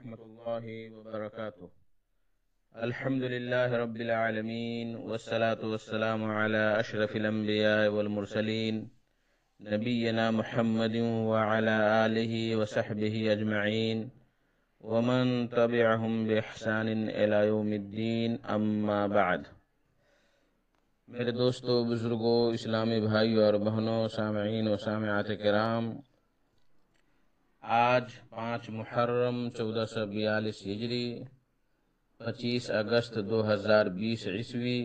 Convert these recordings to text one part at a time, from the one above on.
ورحمۃ اللہ وبرکاتہ۔ الحمد للہ رب العالمین والصلاة والسلام علی اشرف الانبیاء والمرسلین نبینا محمد وعلی آلہ وصحبہ اجمعین ومن تبعہم بإحسان الی یوم الدین، اما بعد۔ میرے دوستو، بزرگوں، اسلامی بھائیوں اور بہنوں، سامعین و سامعات کرام، آج 5 محرم 1442 ہجری، 25 اگست 2020 عیسوی،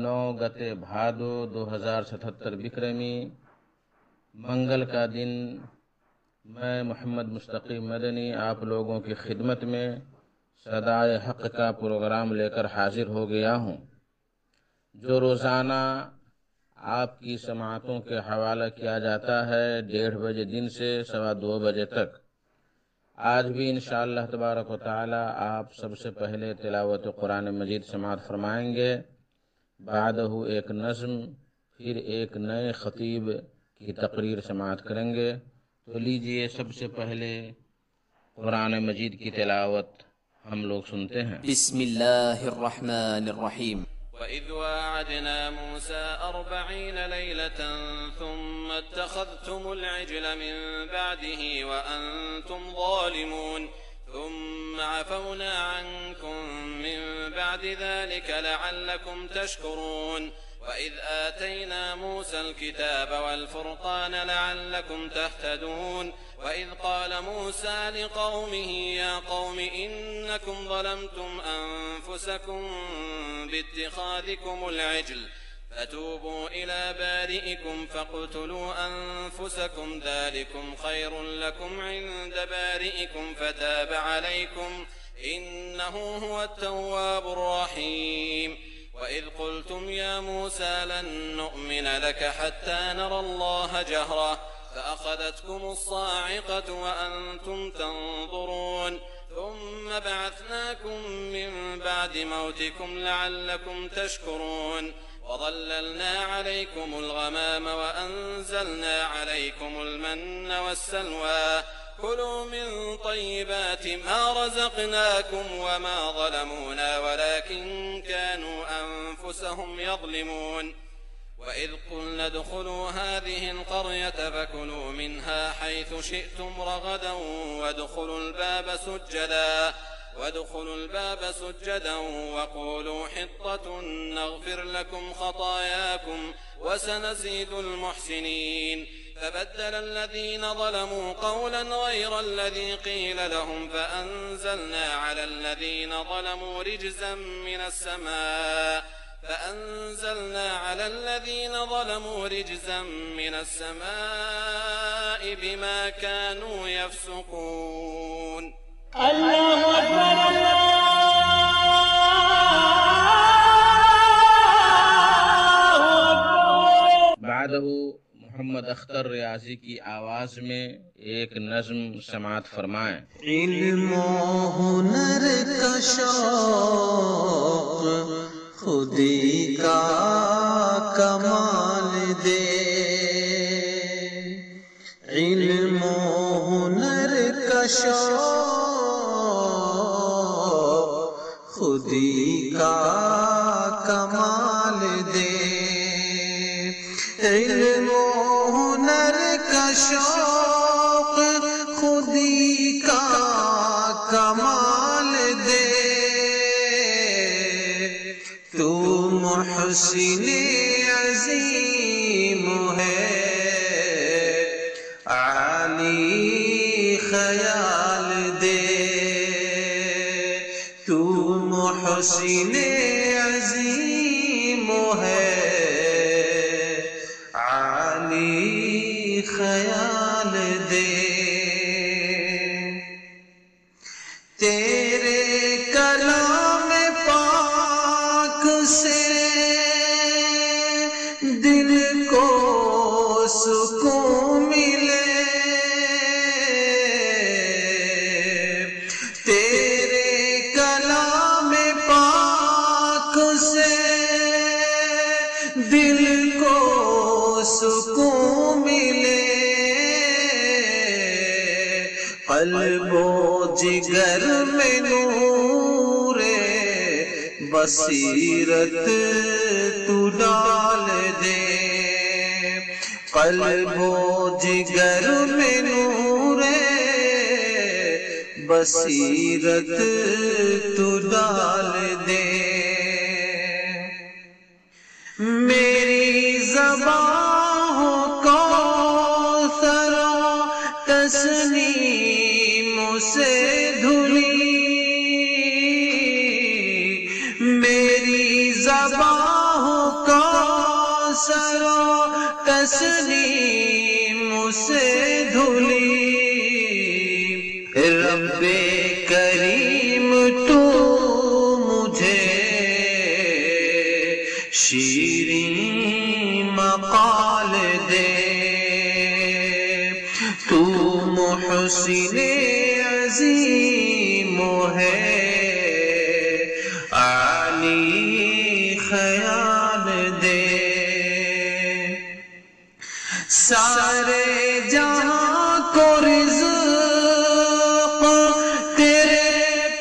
9 گتے بھادو 2077 بکرمی، منگل کا دن، میں محمد مستقیم مدنی آپ لوگوں کی خدمت میں صدائے حق کا پروگرام لے کر حاضر ہو گیا ہوں، جو روزانہ آپ کی سماعتوں کے حوالہ کیا جاتا ہے 1:30 بجے دن سے 2:15 بجے تک۔ آج بھی انشاءاللہ تبارک و تعالی آپ سب سے پہلے تلاوت قرآن مجید سماعت فرمائیں گے، بعدہ ایک نظم، پھر ایک نئے خطیب کی تقریر سماعت کریں گے۔ تو لیجئے سب سے پہلے قرآن مجید کی تلاوت ہم لوگ سنتے ہیں۔ بسم اللہ الرحمن الرحیم۔ وَإِذْ وَاعَدْنَا مُوسَىٰ 40 لَيْلَةً ثُمَّ اتَّخَذْتُمُ الْعِجْلَ مِن بَعْدِهِ وَأَنْتُمْ ظَالِمُونَ ثُمَّ عَفَوْنَا عَنْكُمْ مِن بَعْدِ ذَلِكَ لَعَلَّكُمْ تَشْكُرُونَ وَإِذْ آتَيْنَا مُوسَى الْكِتَابَ وَالْفُرْقَانَ لَعَلَّكُمْ تَهْتَدُونَ وَإِذْ قَالَ مُوسَى لِقَوْمِهِ يَا قَوْمِ إِنَّكُمْ ظَلَمْتُمْ أَنفُسَكُمْ بِاتِّخَاذِكُمُ الْعِجْلَ فَتُوبُوا إِلَى بَارِئِكُمْ فَاقْتُلُوا أَنفُسَكُمْ ذَلِكُمْ خَيْرٌ لَكُمْ عِندَ بَارِئِكُمْ فَتَابَ عَلَيْكُمْ إِنَّهُ هُوَ التَّوَّابُ الرَّحِيمُ وَإِذْ قُلْتُمْ يَا مُوسَى لَن نُّؤْمِنَ لَكَ حَتَّىٰ نَرَى اللَّهَ جَهْرَةً فَأَخَذَتْكُمُ الصَّاعِقَةُ وَأَنتُمْ تَنظُرُونَ ثُمَّ بَعَثْنَاكُم مِّن بَعْدِ مَوْتِكُمْ لَعَلَّكُمْ تَشْكُرُونَ وَظَلَّلْنَا عَلَيْكُمُ الْغَمَامَ وَأَنزَلْنَا عَلَيْكُمُ الْمَنَّ وَالسَّلْوَىٰ كُلُوا مِن طَيِّبَاتِ مَا رَزَقْنَاكُمْ وَمَا ظَلَمُونَا وَلَٰكِن كَانُوا أَنفُسَهُمْ يَظْلِمُونَ وَإِذْ قُلْنَا ادْخُلُوا هَٰذِهِ الْقَرْيَةَ فَكُلُوا مِنْهَا حَيْثُ شِئْتُمْ رَغَدًا وَادْخُلُوا الْبَابَ سُجَّدًا وَقُولُوا حِطَّةٌ نَّغْفِرْ لَكُمْ خَطَايَاكُمْ وَسَنَزِيدُ الْمُحْسِنِينَ فَبَدَّلَ الَّذِينَ ظَلَمُوا قَوْلًا غَيْرَ الَّذِي قِيلَ لَهُمْ فَأَنزَلْنَا عَلَى الَّذِينَ ظَلَمُوا رِجْزًا مِّنَ السَّمَاءِ بِمَا كَانُوا يَفْسُقُونَ۔ اللہ اکبر، اللہ اکبر۔ بعدہ محمد اختر ریاضی کی آواز میں ایک نظم سماعت فرمائیں۔ علم و ہنر کا شوق خودی کا کمال دے، علم و ہنر کا شوق خودی کا کمال دے، علم و ہنر کا شوق خودی کا کمال دے، تو محسن عظیم ہے عالی خیال دے، تو محسن عظیم ہے عالی خیال دے، تیرے کلام پاک سے دل کو سکون ملے، تیرے کلام پاک سے دل کو سکون ملے، قلب و جگر میں نور بصیرت تو ڈال دے، قلب و جگر میں نور بصیرت تو ڈال دے، میری زبان ہو کوثر تسنیم سے دھلی، میری زبان ہو کوثر تسنیم سے دھلی، رب کریم تو مجھے شیریں مقال دے، تو محسن عظیم ہے عالی خیال دے، سارے جہاں کو رزق تیرے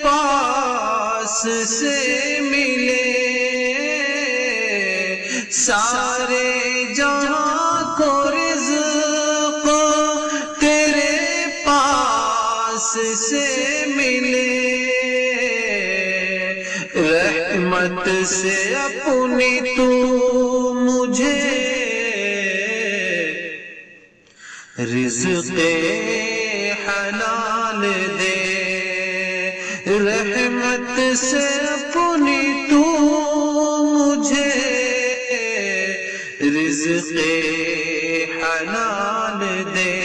پاس سے ملے، سارے جہاں کو رزق تیرے پاس سے ملے، رحمت سے اپنی تو مجھے رزق حلال دے، رحمت سے اپنی تو مجھے رزق حلال دے،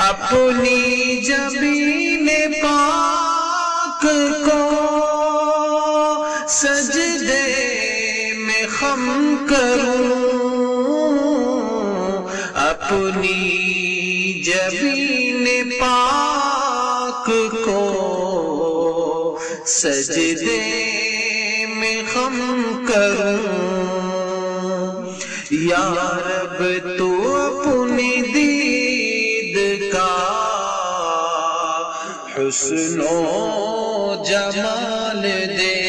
اپنی جبین پاک کو سجدے میں خم کروں، اپنی جبین پاک کو سجدے میں خم کروں، یا رب تو اپنی دید کا حسن و جمال دے،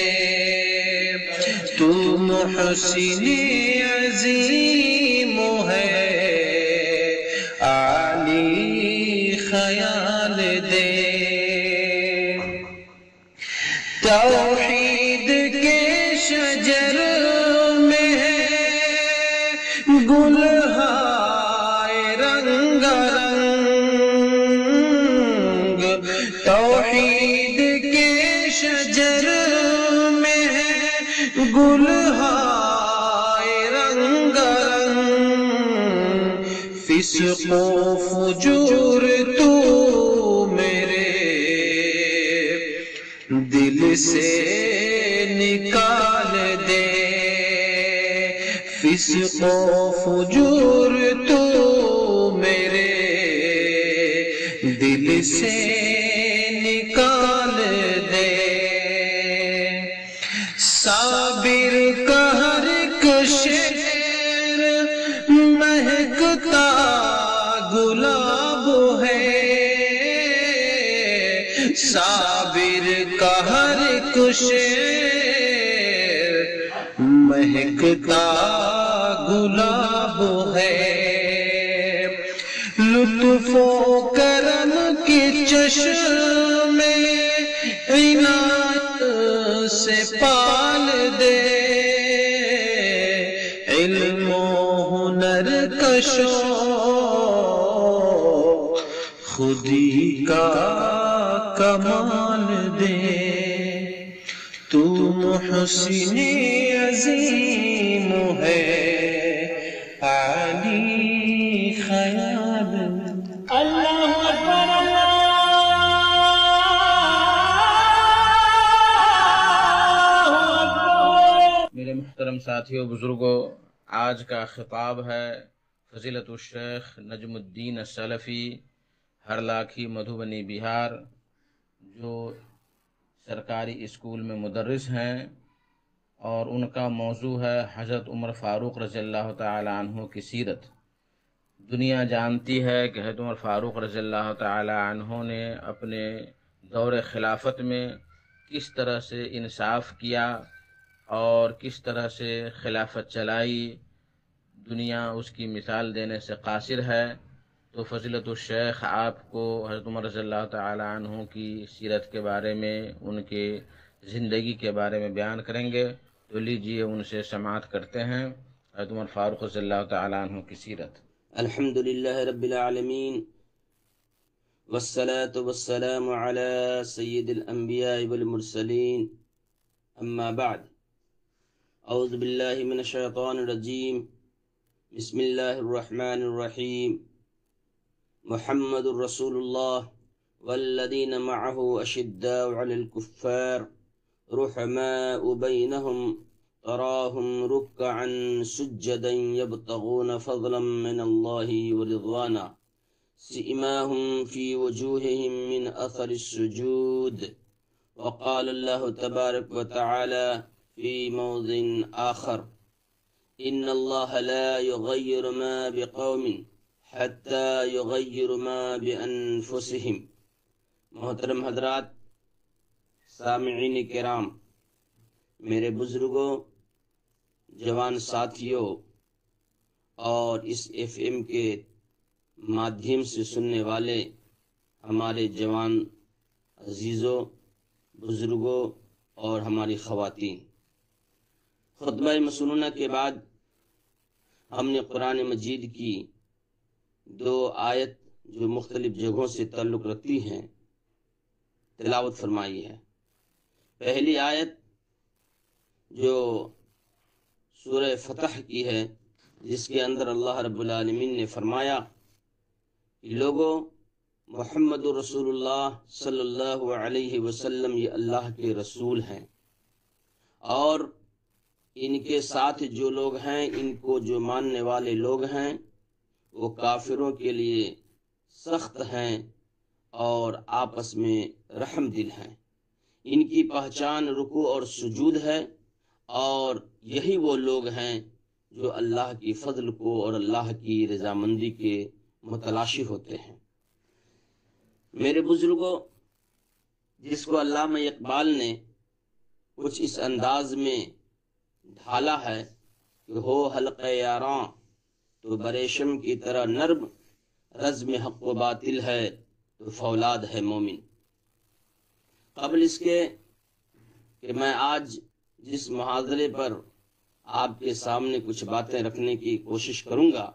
تو محسن عظیم ہے عالی خیال دے، توحید کے شجر میں ہے گلہائے رنگ رنگ، توحید کے شجر میں ہے گلہائے رنگ رنگ، فسق و فجور تو میرے دل سے نکال دے، فسق و فجور تو میرے دل سے نکال دے، صابر کا ہر ایک شعر مہکتا گلاب ہے، صابر کا ہر ایک شعر مہکتا گلاب ہے، لطف و کرم کی چشمے عنایت سے پال دے، علم و ہنر کا شوق خودی کا کمال دے، تو محسن عظیم ہے عالی خیال۔ اللہ اکبر اللہ اکبر۔ میرے محترم ساتھیوں بزرگوں، آج کا خطاب ہے فضیلت الشیخ نجم الدین السلفی ہرلاکھی مدھوبنی بہار، جو سرکاری اسکول میں مدرس ہیں، اور ان کا موضوع ہے حضرت عمر فاروق رضی اللہ تعالی عنہ کی سیرت، دنیا جانتی ہے کہ حضرت عمر فاروق رضی اللہ تعالی عنہ نے اپنے دور خلافت میں کس طرح سے انصاف کیا اور کس طرح سے خلافت چلائی، دنیا اس کی مثال دینے سے قاصر ہے۔ تو فضیلت الشیخ آپ کو حضرت عمر رضی اللہ تعالی عنہ کی سیرت کے بارے میں، ان کے زندگی کے بارے میں بیان کریں گے، تو لیجئے ان سے سماعت کرتے ہیں حضرت عمر فاروق رضی اللہ تعالی عنہ کی سیرت۔ الحمد للہ رب العالمین والصلاة والسلام على سید الانبیاء والمرسلین، اما بعد، اعوذ باللہ من الشیطان الرجیم، بسم اللہ الرحمن الرحیم۔ محمد رسول اللہ والذین معه اشداء علی الکفار رحماء بینہم تراہم رکعا سجدا یبتغون فضلا من اللہ ورضوانا سئماہم فی وجوہہم من اثر السجود۔ وقال اللہ تبارک وتعالی فی موضع آخر ان اللہ لا یغیر ما بقوم حتی یغیر ما بانفسہم۔ محترم حضرات، سامعین کرام، میرے بزرگوں، جوان ساتھیوں اور اس FM کے مادھیم سے سننے والے ہمارے جوان عزیزوں، بزرگوں اور ہماری خواتین، خطبہ مسنونہ کے بعد ہم نے قرآن مجید کی 2 آیت جو مختلف جگہوں سے تعلق رکھتی ہیں تلاوت فرمائی ہے۔ پہلی آیت جو سورہ فتح کی ہے، جس کے اندر اللہ رب العالمین نے فرمایا کہ لوگوں، محمد رسول اللہ صلی اللہ علیہ وسلم یہ اللہ کے رسول ہیں، اور ان کے ساتھ جو لوگ ہیں، ان کو جو ماننے والے لوگ ہیں، وہ کافروں کے لیے سخت ہیں اور آپس میں رحم دل ہیں۔ ان کی پہچان رکوع اور سجود ہے، اور یہی وہ لوگ ہیں جو اللہ کی فضل کو اور اللہ کی رضامندی کے متلاشی ہوتے ہیں۔ میرے بزرگوں، جس کو علامہ اقبال نے کچھ اس انداز میں ڈھالا ہے کہ ہو حلقہ یاراں تو بریشم کی طرح نرم، رزم حق و باطل ہے تو فولاد ہے مومن۔ قبل اس کے کہ میں آج جس محاضرے پر آپ کے سامنے کچھ باتیں رکھنے کی کوشش کروں گا،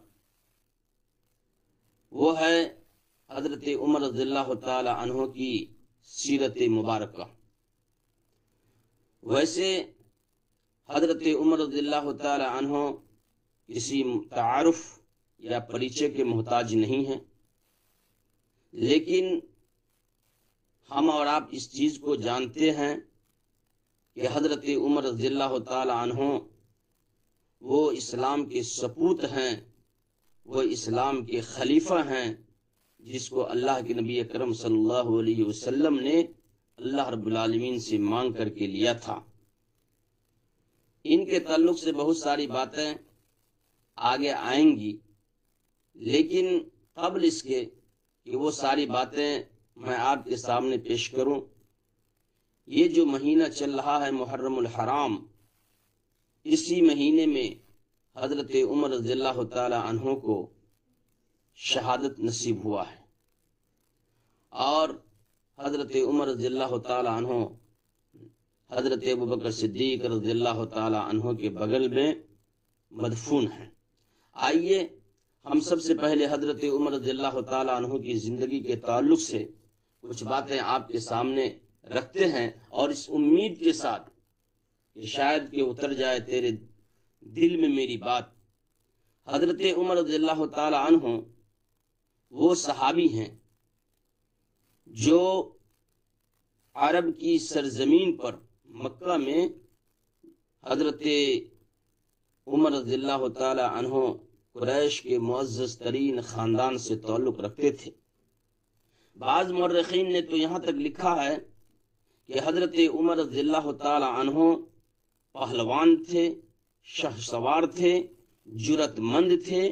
وہ ہے حضرت عمر رضی اللہ تعالی عنہ کی سیرت مبارکہ۔ ویسے حضرت عمر رضی اللہ تعالی عنہ کسی تعارف یا پریچے کے محتاج نہیں ہیں، لیکن ہم اور آپ اس چیز کو جانتے ہیں کہ حضرت عمر رضی اللہ تعالی عنہ وہ اسلام کے سپوت ہیں، وہ اسلام کے خلیفہ ہیں، جس کو اللہ کے نبی اکرم صلی اللہ علیہ وسلم نے اللہ رب العالمین سے مانگ کر کے لیا تھا۔ ان کے تعلق سے بہت ساری باتیں آگے آئیں گی، لیکن قبل اس کے کہ وہ ساری باتیں میں آپ کے سامنے پیش کروں، یہ جو مہینہ چل رہا ہے محرم الحرام، اسی مہینے میں حضرت عمر رضی اللہ تعالی عنہ کو شہادت نصیب ہوا ہے، اور حضرت عمر رضی اللہ تعالی عنہ حضرت ابوبکر صدیق رضی اللہ تعالی عنہ کے بغل میں مدفون ہیں۔ آئیے ہم سب سے پہلے حضرت عمر رضی اللہ تعالی عنہ کی زندگی کے تعلق سے کچھ باتیں آپ کے سامنے رکھتے ہیں، اور اس امید کے ساتھ کہ شاید کہ اتر جائے تیرے دل میں میری بات۔ حضرت عمر رضی اللہ تعالی عنہ وہ صحابی ہیں جو عرب کی سرزمین پر مکہ میں حضرت عمر رضی اللہ تعالی عنہ قریش کے معزز ترین خاندان سے تعلق رکھتے تھے۔ بعض مورخین نے تو یہاں تک لکھا ہے کہ حضرت عمر رضی اللہ تعالی عنہ پہلوان تھے، شہ سوار تھے، جرت مند تھے،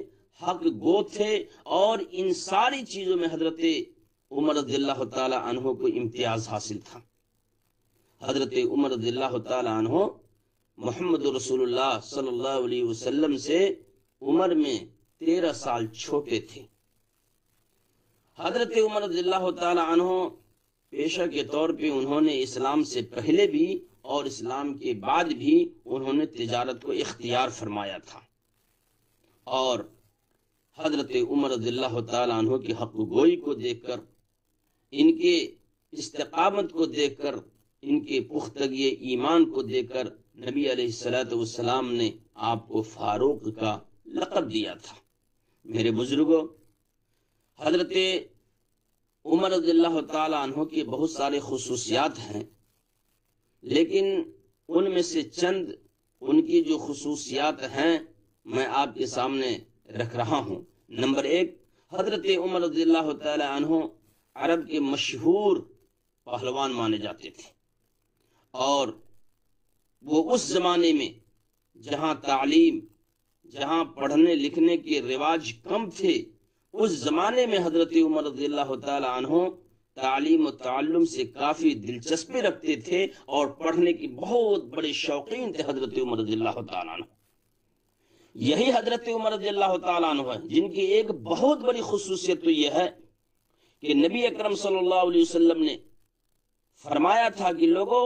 حق گو تھے، اور ان ساری چیزوں میں حضرت عمر رضی اللہ تعالی عنہ کو امتیاز حاصل تھا۔ حضرت عمر رضی اللہ تعالی عنہ محمد رسول اللہ صلی اللہ علیہ وسلم سے عمر میں 13 سال چھوٹے تھے۔ حضرت عمر رضی اللہ تعالی عنہ پیشہ کے طور پہ انہوں نے اسلام سے پہلے بھی اور اسلام کے بعد بھی انہوں نے تجارت کو اختیار فرمایا تھا، اور حضرت عمر رضی اللہ تعالی عنہ کی حق گوئی کو دیکھ کر، ان کے استقامت کو دیکھ کر، ان کے پختگی ایمان کو دیکھ کر نبی علیہ الصلوۃ والسلام نے آپ کو فاروق کا لقب دیا تھا۔ میرے بزرگوں، حضرت عمر رضی اللہ تعالی عنہ کی بہت سارے خصوصیات ہیں، لیکن ان میں سے چند ان کی جو خصوصیات ہیں میں آپ کے سامنے رکھ رہا ہوں۔ نمبر 1، حضرت عمر رضی اللہ تعالی عنہ عرب کے مشہور پہلوان مانے جاتے تھے، اور وہ اس زمانے میں جہاں تعلیم، جہاں پڑھنے لکھنے کے رواج کم تھے، اس زمانے میں حضرت عمر رضی اللہ تعالی عنہ تعلیم و تعلم سے کافی دلچسپی رکھتے تھے، اور پڑھنے کی بہت بڑے شوقین تھے حضرت عمر رضی اللہ تعالی عنہ۔ یہی حضرت عمر رضی اللہ تعالی عنہ ہے جن کی ایک بہت بڑی خصوصیت تو یہ ہے کہ نبی اکرم صلی اللہ علیہ وسلم نے فرمایا تھا کہ لوگوں،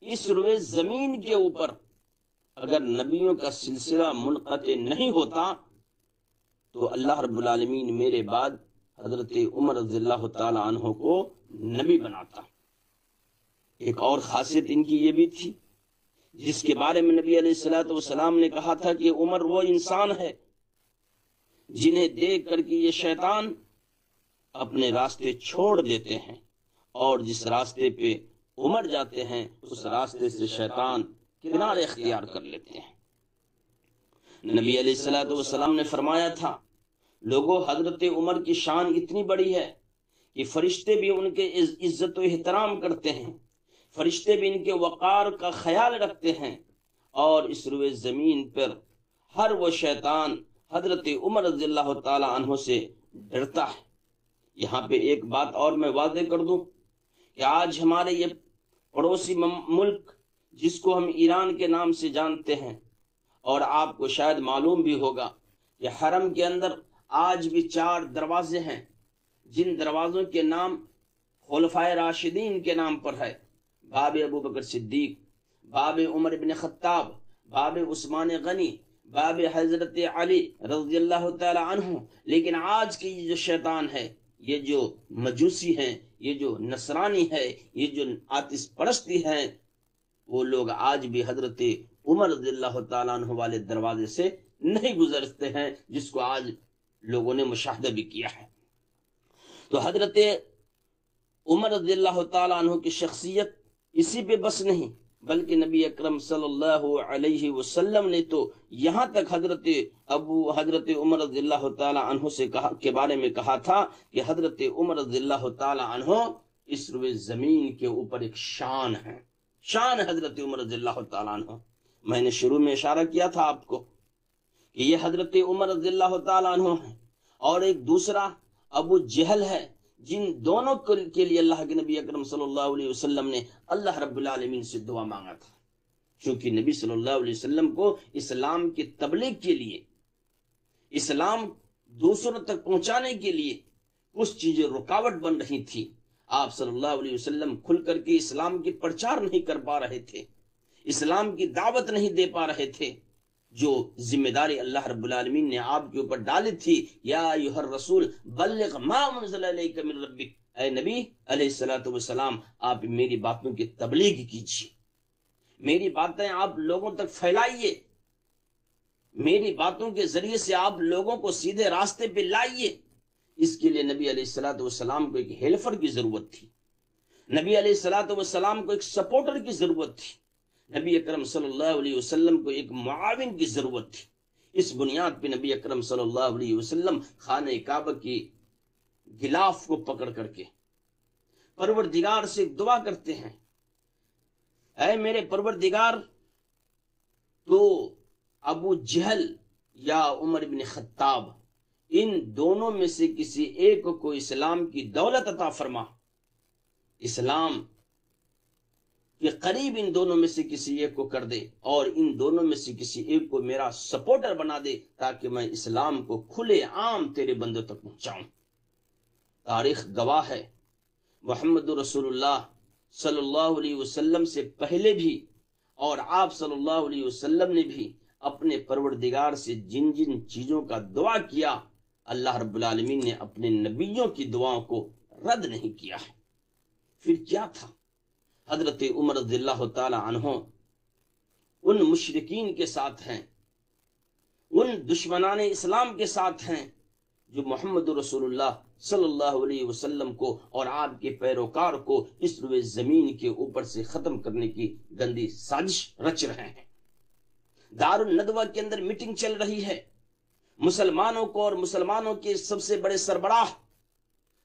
اس روئے زمین کے اوپر اگر نبیوں کا سلسلہ منقطع نہیں ہوتا تو اللہ رب العالمین میرے بعد حضرت عمر رضی اللہ تعالی عنہ کو نبی بناتا۔ ایک اور خاصیت ان کی یہ بھی تھی، جس کے بارے میں نبی علیہ الصلوۃ والسلام نے کہا تھا کہ عمر وہ انسان ہے جنہیں دیکھ کر کے یہ شیطان اپنے راستے چھوڑ دیتے ہیں، اور جس راستے پہ عمر جاتے ہیں اس راستے سے شیطان کنارے اختیار کر لیتے ہیں۔ نبی علیہ الصلوۃ والسلام نے فرمایا تھا، لوگوں، حضرت عمر کی شان اتنی بڑی ہے کہ فرشتے بھی ان کے عزت و احترام کرتے ہیں، فرشتے بھی ان کے وقار کا خیال رکھتے ہیں، اور اس روئے زمین پر ہر وہ شیطان حضرت عمر رضی اللہ تعالی عنہ سے ڈرتا ہے۔ یہاں پہ ایک بات اور میں واضح کر دوں کہ آج ہمارے یہ پڑوسی ملک جس کو ہم ایران کے نام سے جانتے ہیں، اور آپ کو شاید معلوم بھی ہوگا کہ حرم کے اندر آج بھی 4 دروازے ہیں، جن دروازوں کے نام خلفائے راشدین کے نام پر ہے: باب ابو بکر صدیق، باب عمر بن خطاب، باب عثمان غنی، باب حضرت علی رضی اللہ تعالی عنہ۔ لیکن آج کی یہ جو شیطان ہے، یہ جو مجوسی ہیں، یہ جو نصرانی ہے، یہ جو آتش پرستی ہیں، وہ لوگ آج بھی حضرت عمر رضی اللہ تعالیٰ عنہ والے دروازے سے نہیں گزرتے ہیں، جس کو آج لوگوں نے مشاہدہ بھی کیا ہے۔ تو حضرت عمر رضی اللہ تعالیٰ عنہ کی شخصیت اسی پہ بس نہیں، بلکہ نبی اکرم صلی اللہ علیہ وسلم نے تو یہاں تک حضرت عمر رضی اللہ تعالی عنہ سے کے بارے میں کہا تھا کہ حضرت عمر رضی اللہ تعالی عنہ اس روئے زمین کے اوپر ایک شان ہے، شان حضرت عمر رضی اللہ تعالی عنہ۔ میں نے شروع میں اشارہ کیا تھا آپ کو کہ یہ حضرت عمر رضی اللہ تعالی عنہ ہے، اور ایک دوسرا ابو جہل ہے، جن دونوں کے لیے اللہ کے نبی اکرم صلی اللہ علیہ وسلم نے اللہ رب العالمین سے دعا مانگا تھا، چونکہ نبی صلی اللہ علیہ وسلم کو اسلام کی تبلیغ کے لیے، اسلام دوسروں تک پہنچانے کے لیے کچھ چیزیں رکاوٹ بن رہی تھی۔ آپ صلی اللہ علیہ وسلم کھل کر کے اسلام کی پرچار نہیں کر پا رہے تھے، اسلام کی دعوت نہیں دے پا رہے تھے، جو ذمہ داری اللہ رب العالمین نے آپ کے اوپر ڈالی تھی، یا ایھا الرسول بلغ ما انزل الیک من ربک، اے نبی علیہ الصلوۃ والسلام آپ میری باتوں کی تبلیغ کیجیے، میری باتیں آپ لوگوں تک پھیلائیے، میری باتوں کے ذریعے سے آپ لوگوں کو سیدھے راستے پہ لائیے۔ اس کے لیے نبی علیہ الصلوۃ والسلام کو ایک ہیلفر کی ضرورت تھی، نبی علیہ الصلوۃ والسلام کو ایک سپورٹر کی ضرورت تھی، نبی اکرم صلی اللہ علیہ وسلم کو ایک معاون کی ضرورت تھی۔ اس بنیاد پہ نبی اکرم صلی اللہ علیہ وسلم خانہ کعبہ کی غلاف کو پکڑ کر کے پروردگار سے دعا کرتے ہیں، اے میرے پروردگار، تو ابو جہل یا عمر بن خطاب، ان دونوں میں سے کسی ایک کو اسلام کی دولت عطا فرما، اسلام کے قریب ان دونوں میں سے کسی ایک کو کر دے، اور ان دونوں میں سے کسی ایک کو میرا سپورٹر بنا دے تاکہ میں اسلام کو کھلے عام تیرے بندوں تک پہنچاؤں۔ تاریخ گواہ ہے، محمد رسول اللہ صلی اللہ علیہ وسلم سے پہلے بھی اور آپ صلی اللہ علیہ وسلم نے بھی اپنے پروردگار سے جن جن چیزوں کا دعا کیا، اللہ رب العالمین نے اپنے نبیوں کی دعاؤں کو رد نہیں کیا ہے۔ پھر کیا تھا؟ حضرت عمر رضی اللہ تعالی عنہ ان مشرکین کے ساتھ ہیں، ان دشمنان اسلام کے ساتھ ہیں جو محمد رسول اللہ صلی اللہ علیہ وسلم کو اور آپ کے پیروکار کو اس روئے زمین کے اوپر سے ختم کرنے کی گندی سازش رچ رہے ہیں۔ دار الندوہ کے اندر میٹنگ چل رہی ہے، مسلمانوں کو اور مسلمانوں کے سب سے بڑے سربراہ،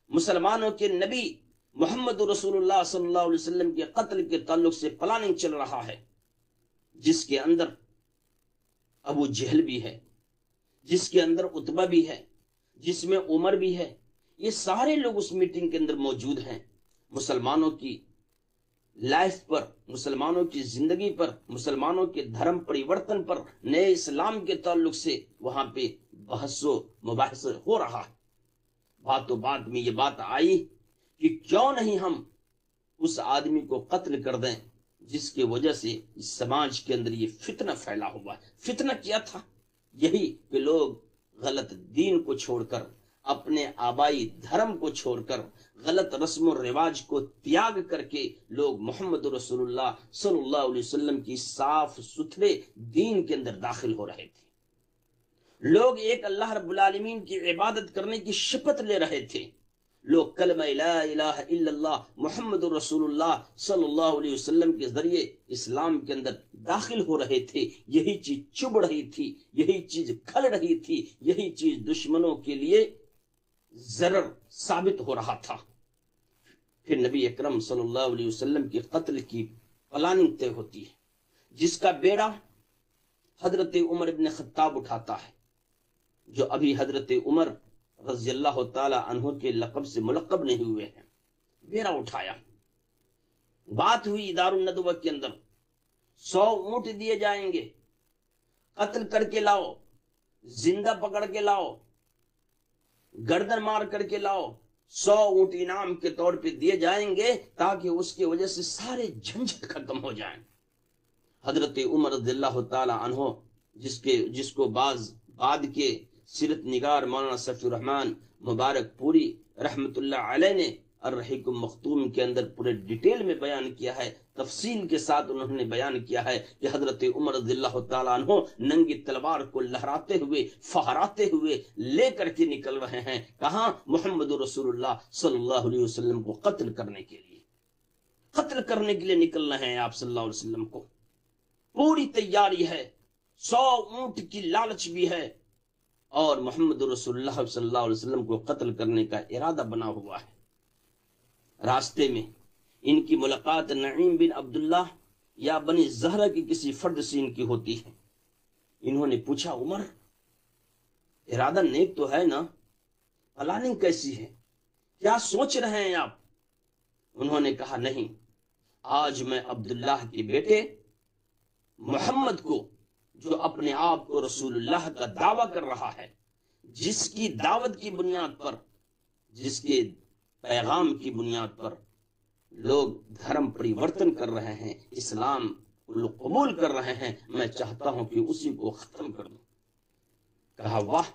مسلمانوں کے نبی محمد رسول اللہ صلی اللہ علیہ وسلم کے قتل کے تعلق سے پلاننگ چل رہا ہے، جس کے اندر ابو جہل بھی ہے، جس کے اندر عتبہ بھی ہے، جس میں عمر بھی ہے۔ یہ سارے لوگ اس میٹنگ کے اندر موجود ہیں۔ مسلمانوں کی لائف پر، مسلمانوں کی زندگی پر، مسلمانوں کے دھرم پریورتن پر، نئے اسلام کے تعلق سے وہاں پہ بحث و مباحثہ ہو رہا ہے۔ باتوں بات میں یہ بات آئی کہ کیوں نہیں ہم اس آدمی کو قتل کر دیں جس کی وجہ سے اس سماج کے اندر یہ فتنہ پھیلا ہوا ہے۔ فتنہ کیا تھا؟ یہی کہ لوگ غلط دین کو چھوڑ کر، اپنے آبائی دھرم کو چھوڑ کر، غلط رسم و رواج کو تیاگ کر کے لوگ محمد رسول اللہ صلی اللہ علیہ وسلم کی صاف ستھرے دین کے اندر داخل ہو رہے تھے۔ لوگ ایک اللہ رب العالمین کی عبادت کرنے کی شپت لے رہے تھے۔ لوگ کلمہ لا الہ الا اللہ محمد رسول اللہ صلی اللہ علیہ وسلم کے ذریعے اسلام کے اندر داخل ہو رہے تھے۔ یہی چیز چبھ رہی تھی، یہی چیز کھل رہی تھی، یہی چیز دشمنوں کے لیے ضرر ثابت ہو رہا تھا۔ پھر نبی اکرم صلی اللہ علیہ وسلم کے قتل کی پلاننگ طے ہوتی ہے، جس کا بیڑا حضرت عمر بن خطاب اٹھاتا ہے، جو ابھی حضرت عمر رضی اللہ تعالی عنہ کے لقب سے ملقب نہیں ہوئے ہیں۔ بیڑا اٹھایا، بات ہوئی دار الندوہ کے اندر، 100 اونٹ دیے جائیں گے، قتل کر کے لاؤ، زندہ پکڑ کے لاؤ، گردن مار کر کے لاؤ، 100 اونٹ انعام کے طور پہ دیے جائیں گے تاکہ اس کی وجہ سے سارے جھنجھٹ ختم ہو جائیں۔ حضرت عمر رضی اللہ تعالی عنہ جس کو بعد کے سیرت نگار مولانا صفی الرحمن مبارک پوری رحمت اللہ علیہ نے الرحیق المختوم کے اندر پورے ڈیٹیل میں بیان کیا ہے، تفصیل کے ساتھ انہوں نے بیان کیا ہے کہ حضرت عمر رضی اللہ تعالیٰ عنہ ننگی تلوار کو لہراتے ہوئے فہراتے ہوئے لے کر کے نکل رہے ہیں۔ کہاں؟ محمد رسول اللہ صلی اللہ علیہ وسلم کو قتل کرنے کے لیے، قتل کرنے کے لیے نکل رہے ہیں آپ صلی اللہ علیہ وسلم کو۔ پوری تیاری ہے، 100 اونٹ کی لالچ بھی ہے، اور محمد رسول اللہ صلی اللہ علیہ وسلم کو قتل کرنے کا ارادہ بنا ہوا ہے۔ راستے میں ان کی ملاقات نعیم بن عبداللہ یا بنی زہرہ کی کسی فرد سے ان کی ہوتی ہے۔ انہوں نے پوچھا، عمر ارادہ نیک تو ہے نا، پلاننگ کیسی ہے، کیا سوچ رہے ہیں آپ؟ انہوں نے کہا، نہیں، آج میں عبداللہ کے بیٹے محمد کو، جو اپنے آپ کو رسول اللہ کا دعویٰ کر رہا ہے، جس کی دعوت کی بنیاد پر، جس کے پیغام کی بنیاد پر لوگ دھرم پریورتن کر رہے ہیں، اسلام کو قبول کر رہے ہیں، میں چاہتا ہوں کہ اسی کو ختم کر دوں۔ کہا، واہ،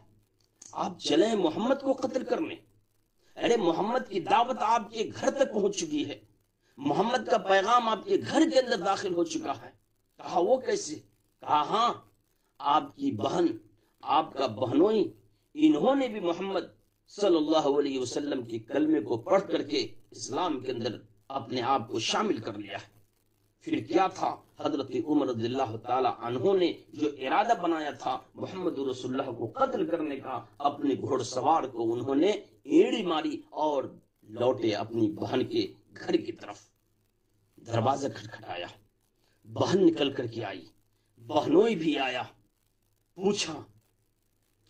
آپ چلیں محمد کو قتل کرنے؟ ارے محمد کی دعوت آپ کے گھر تک پہنچ چکی ہے، محمد کا پیغام آپ کے گھر کے اندر داخل ہو چکا ہے۔ کہا، وہ کیسے؟ کہا، ہاں، آپ کی بہن، آپ کا بہنوئی، انہوں نے بھی محمد صلی اللہ علیہ وسلم کی کلمے کو پڑھ کر کے اسلام کے اندر اپنے آپ کو شامل کر لیا ہے۔ پھر کیا تھا؟ حضرت عمر رضی اللہ تعالی عنہ نے جو ارادہ بنایا تھا محمد رسول اللہ کو قتل کرنے کا، اپنے گھوڑ سوار کو انہوں نے ایڑی ماری اور لوٹے اپنی بہن کے گھر کی طرف۔ دروازہ کھٹکھٹایا، بہن نکل کر کے آئی، بہنوئی بھی آیا، پوچھا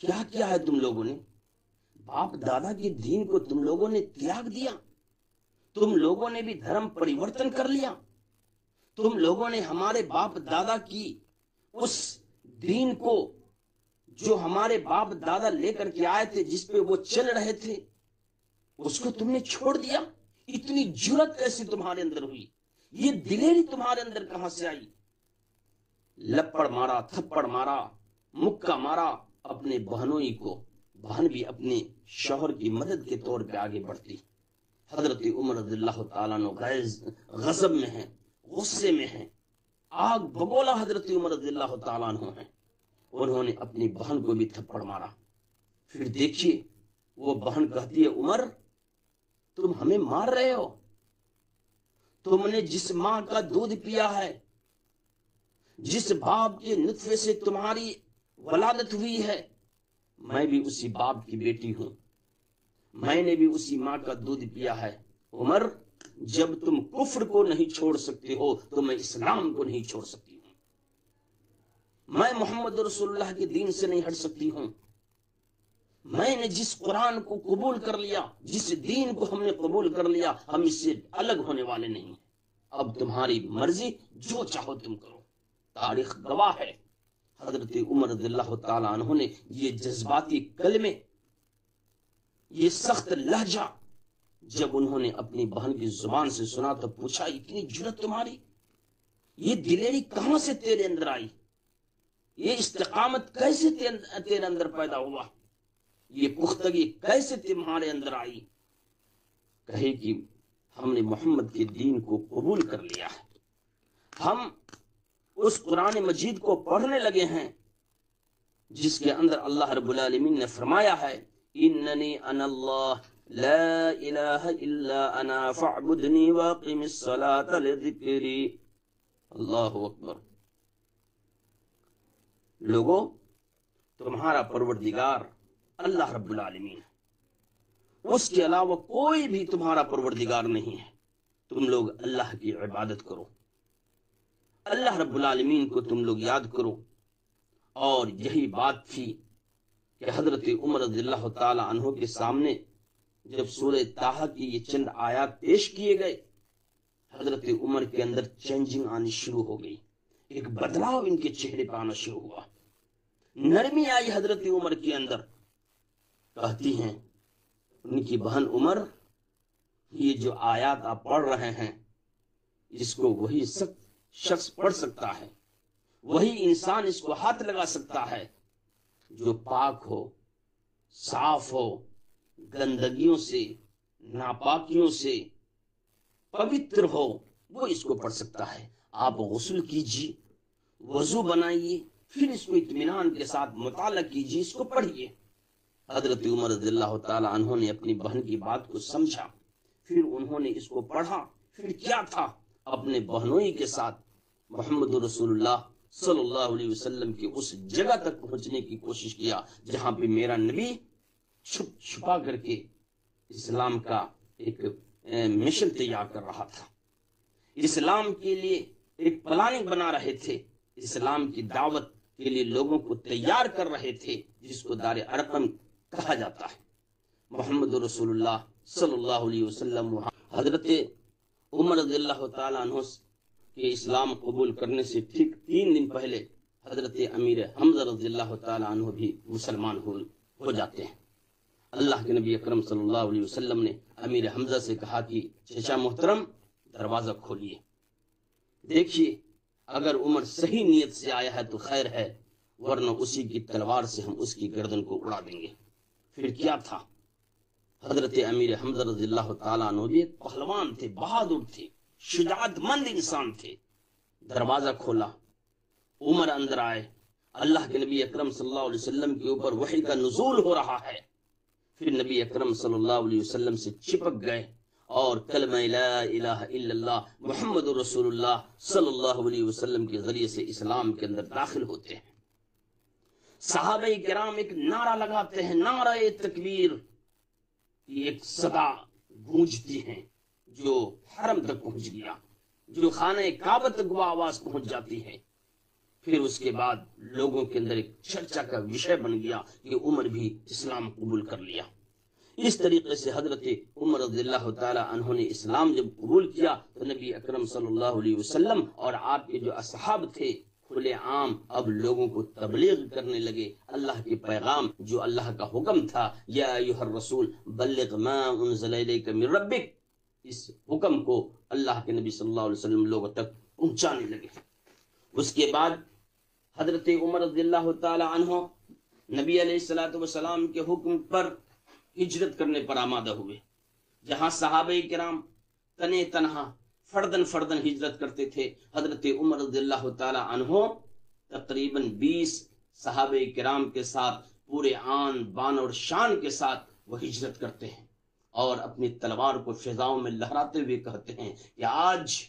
کیا کیا ہے تم لوگوں نے؟ باپ دادا کے دین کو تم لوگوں نے تیاگ دیا، تم لوگوں نے بھی دھرم پریورتن کر لیا، تم لوگوں نے ہمارے باپ دادا کی اس دین کو جو ہمارے باپ دادا لے کر کے آئے تھے، جس پہ وہ چل رہے تھے، اس کو تم نے چھوڑ دیا۔ اتنی جرت کیسے تمہارے اندر ہوئی؟ یہ دلیری تمہارے اندر کہاں سے آئی؟ لپڑ مارا، تھپڑ مارا، مکہ مارا اپنے بہنوئی کو، بہن بھی اپنے شوہر کی مدد کے طور پہ آگے بڑھتی۔ حضرت عمر رضی اللہ تعالیٰ عنہ غضب میں ہیں، غصے میں ہیں، آگ بگولا حضرت عمر رضی اللہ تعالیٰ عنہ ہیں، انہوں نے اپنی بہن کو بھی تھپڑ مارا۔ پھر دیکھیے وہ بہن کہتی ہے، عمر تم ہمیں مار رہے ہو، تم نے جس ماں کا دودھ پیا ہے، جس باپ کے نطفے سے تمہاری ولادت ہوئی ہے، میں بھی اسی باپ کی بیٹی ہوں، میں نے بھی اسی ماں کا دودھ پیا ہے۔ عمر جب تم کفر کو نہیں چھوڑ سکتے ہو تو میں اسلام کو نہیں چھوڑ سکتی ہوں، میں محمد رسول اللہ کے دین سے نہیں ہٹ سکتی ہوں۔ میں نے جس قرآن کو قبول کر لیا، جس دین کو ہم نے قبول کر لیا، ہم اس سے الگ ہونے والے نہیں ہیں۔ اب تمہاری مرضی، جو چاہو تم کرو۔ تاریخ گواہ ہے، حضرت عمر رضی اللہ تعالیٰ عنہ نے یہ جذباتی کلمے، یہ سخت لہجہ جب انہوں نے اپنی بہن کی زبان سے سنا تو پوچھا، اتنی جرت تمہاری، یہ دلیری کہاں سے تیرے اندر آئی؟ یہ استقامت کیسے تیرے اندر پیدا ہوا؟ یہ پختگی کیسے تمہارے اندر آئی؟ کہے کہ ہم نے محمد کے دین کو قبول کر لیا ہے، ہم اس قرآن مجید کو پڑھنے لگے ہیں جس کے اندر اللہ رب العالمین نے فرمایا ہے، اننی انا اللہ لا الہ الا انا فاعبدنی واقم الصلاۃ لذکری۔ اللہ اکبر۔ لوگوں، تمہارا پروردگار اللہ رب العالمین ہے، اس کے علاوہ کوئی بھی تمہارا پروردگار نہیں ہے۔ تم لوگ اللہ کی عبادت کرو، اللہ رب العالمین کو تم لوگ یاد کرو۔ اور یہی بات تھی کہ حضرت عمر رضی اللہ تعالی عنہ کے سامنے جب سورہ طٰہٰ کی یہ چند آیات پیش کیے گئے، حضرت عمر کے اندر چینجنگ آنی شروع ہو گئی، ایک بدلاؤ ان کے چہرے پہ آنا شروع ہوا، نرمی آئی حضرت عمر کے اندر۔ کہتی ہیں ان کی بہن، عمر یہ جو آیات آپ پڑھ رہے ہیں، اس کو وہی شخص پڑھ سکتا ہے، وہی انسان اس کو ہاتھ لگا سکتا ہے جو پاک ہو، صاف ہو، گندگیوں سے، ناپاکیوں سے پوتر ہو، وہ اس کو پڑھ سکتا ہے۔ آپ غسل کیجیے، وضو بنائیے، پھر اس کو اطمینان کے ساتھ مطالعہ کیجیے، اس کو پڑھیے۔ حضرت عمر رضی اللہ تعالی عنہ نے اپنی بہن کی بات کو سمجھا، پھر انہوں نے اس کو پڑھا، پھر کیا تھا، اپنے بہنوئی کے ساتھ محمد رسول اللہ صلی اللہ علیہ وسلم کی اس جگہ تک پہنچنے کی کوشش کیا جہاں پہ میرا نبی چھپ چھپا کر کے اسلام کا ایک مشن تیار کر رہا تھا، اسلام کے لیے ایک پلاننگ بنا رہے تھے، اسلام کی دعوت کے لیے لوگوں کو تیار کر رہے تھے، جس کو دار ارقم کہا جاتا ہے۔ محمد رسول اللہ صلی اللہ علیہ وسلم حضرت عمر رضی اللہ تعالیٰ عنہ کے اسلام قبول کرنے سے ٹھیک 3 دن پہلے حضرت امیر حمزہ رضی اللہ تعالیٰ عنہ بھی مسلمان ہو جاتے ہیں۔ اللہ کے نبی اکرم صلی اللہ علیہ وسلم نے امیر حمزہ سے کہا کہ چچا محترم دروازہ کھولیے، دیکھیے اگر عمر صحیح نیت سے آیا ہے تو خیر ہے، ورنہ اسی کی تلوار سے ہم اس کی گردن کو اڑا دیں گے۔ پھر کیا تھا، حضرت امیر حمزہ رضی اللہ تعالیٰ عنہ بھی ایک پہلوان تھے، بہادر تھے، شجاعت مند انسان تھے۔ دروازہ کھولا، عمر اندر آئے، اللہ کے نبی اکرم صلی اللہ علیہ وسلم کے اوپر وحی کا نزول ہو رہا ہے، پھر نبی اکرم صلی اللہ علیہ وسلم سے چپک گئے اور کلمہ لا الہ الا اللہ محمد رسول اللہ صلی اللہ علیہ وسلم کے ذریعے سے اسلام کے اندر داخل ہوتے ہیں۔ صحابہ کرام ایک نعرہ لگاتے ہیں، نعرہ تکبیر، ایک صدا گونجتی ہیں جو حرم تک پہنچ گیا، جو خانہ کعبہ تک وہ آواز پہنچ جاتی ہے۔ پھر اس کے بعد لوگوں کے اندر ایک چرچا کا وشے بن گیا کہ عمر بھی اسلام قبول کر لیا۔ اس طریقے سے حضرت عمر رضی اللہ تعالی عنہ نے اسلام جب قبول کیا تو نبی اکرم صلی اللہ علیہ وسلم اور آپ کے جو اصحاب تھے کھلے عام اب لوگوں کو تبلیغ کرنے لگے اللہ کے پیغام، جو اللہ کا حکم تھا، یا ایھا الرسول بلغ ما انزل الیک من ربک، اس حکم کو اللہ کے نبی صلی اللہ علیہ وسلم لوگوں تک پہنچانے لگے۔ اس کے بعد حضرت عمر رضی اللہ تعالی عنہ نبی علیہ الصلوۃ والسلام کے حکم پر ہجرت کرنے پر آمادہ ہوئے۔ جہاں صحابہ کرام تنے تنہا فردن فردن ہجرت کرتے تھے، حضرت عمر رضی اللہ تعالی عنہ تقریباً 20 صحابہ کرام کے ساتھ پورے آن بان اور شان کے ساتھ وہ ہجرت کرتے ہیں اور اپنی تلوار کو فضاؤں میں لہراتے ہوئے کہتے ہیں کہ آج